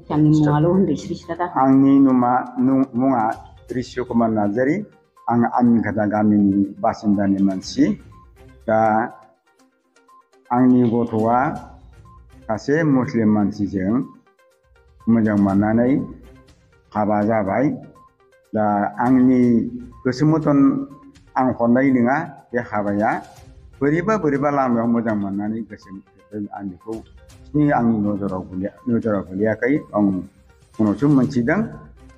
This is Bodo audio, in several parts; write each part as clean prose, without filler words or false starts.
आंनि मुङा रिशु कुमार नार्जारी आं आमिनखाता गामिनि बासिन्दानि मानसि दा आंनि गथ'आ सासे मुस्लिम मानसिजों मोजां मोननानै हाबा जाबाय दा आंनि गोसो मथन आं हरनाय नङा बे हाबाया बोरैबा लामायाव मोजां मोननानै गोसो आं बेखौ आंनि नजराव गोलैयाखै आं उनावसो मोनथिदों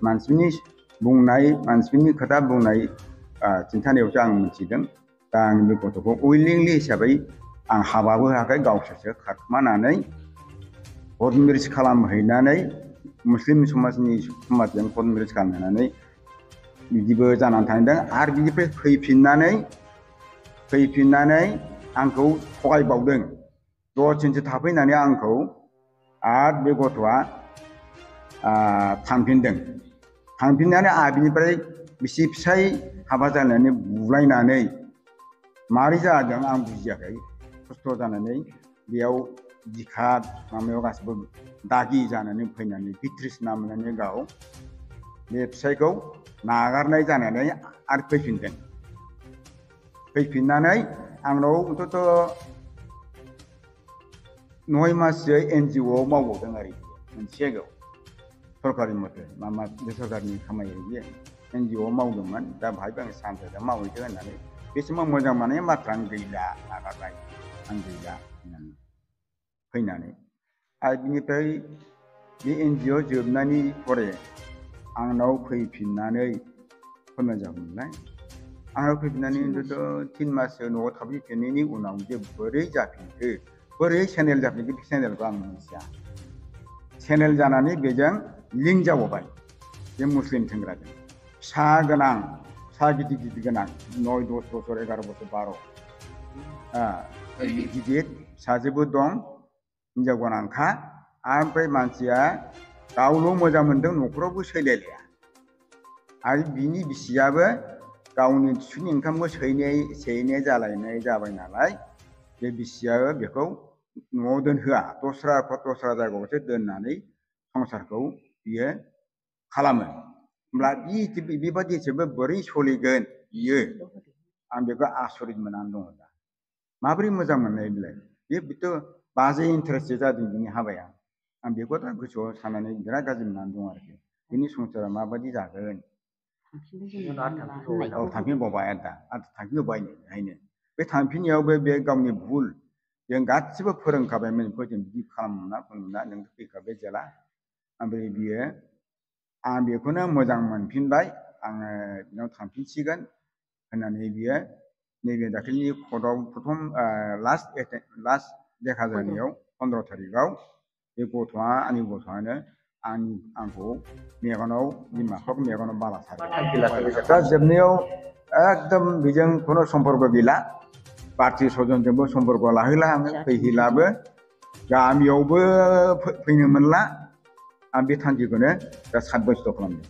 मानसिफोरनि खोथा बुंनाय खिन्थानायावसो आं मोनथिदों दा आं बे गथ'खौ उइलिंलि हिसाबै आं हाबाबो होआखै गावसोरसो खारखुमानानै कर्ट मेरिज खालामहैनानै मुस्लिम समाजजों कर्ट मेरिज खालामहैनानै बिदिबो जानानै थांदों आरो बिनिफ्राय फैफिननानै आंखौ थगायबावदों 10 दिनसो थाफैनानै आंखौ आरो बे गथ'आ थांफिननानै आरो बिनिफ्राय बिसि फिसाय हाबा जानानै बुलायनानै मारै जादों आं बुजियाखै खस्थ' जानानै बेयाव बिखा माबायाव गासिबो दागि जानानै फैनानै बिट्रिसना मोननानै गाव बे फिसायखौ नागारनाय जानानै आरो फैफिननानै आंनाव अन्तत 9 माससो NGO आव मावबावदों आरो मोनसे जायगायाव सरकारि मथे बे सरकारनि खामानि बियो NGO आव मावदोंमोन दा बाहायबो आं सानसेजों मावहैदो होननानै बे समाव मोजां मोननाय माथ्रानो गैला नागारबाय आं गैला होननानै फैनानै आरो बिनिफ्राय बे NGO जोबनायनि परे आंनाव फैफिननानै फोरमायजागौमोनलाय आंनाव फैफिननानै अन्तत 3 माससो न'आव थाफैफिननायनि उनाव जे बोरै जाफिनखो बोरै चेनेल जाफिनखो बे चेनेलखौ आं मिथिया चेनेल जानानै बेजों लिंक जाबावबाय बे मुस्लिम सेंग्राजों फिसा गिदिर गोनां 9, 10 बोसोर 11 बोसोर 12 गिदिर फिसाजोबो दं हिनजाव गोनांखा ओमफ्राय मानसिया गावल' मोजां मोनदों न'खरावबो सैलायलाया आरो बिनि बिसियाबो गावनि फिसौनि ओंखामखौ सैनाय जाबाय नालाय बे बिसियाबो बेखौ न'आव दोनहोआ दस्रा जायगायावसो दोननानै संसारखौ बियो खालामो होमब्ला बेबादिसोबो बोरै सोलिगोन बियो आं बेखौ आसरित मोननानै दङ दा माबोरै मोजां मोननाय बिलाय बेथ' बाजै इन्टारेस्टसो जादों बिनि हाबाया आं बेखौ दा गोसोआव साननानै बिराद गाज्रि मोननानै दं आरोखि बिनि संसारा माबायदि जागोन थांफिनबावबाय थांफिनबावबाय बे थांफिननायावबो बे गावनि भुल जों गासिबो फोरोंखाबायमोन बेखौ जों बिदि खालामना नों फैखाबाय जेला ओमफ्राय बियो आं बेखौनो मोजां मोनफिनबाय आङो बिनाव थांफिनसिगोन होननानै बियो नैबे दाखालिनि कर्टआव प्रथम लास्ट देखा जानायाव 15 तारिखआव बे आंनि गथ'आनो आंखौ मेगनाव बिमा बिफाखौ मेगनाव बाला सारबाय दा जोबनायाव एकदम बेजों खुनु सम्पर्क गैला पार्टि सजनजोंबो सम्पर्क लाहैला आङो फैहैलाबो गामियावबो फैनो मोनला आं बे थांखिखौनो दा 7 बोसोर खालामदों।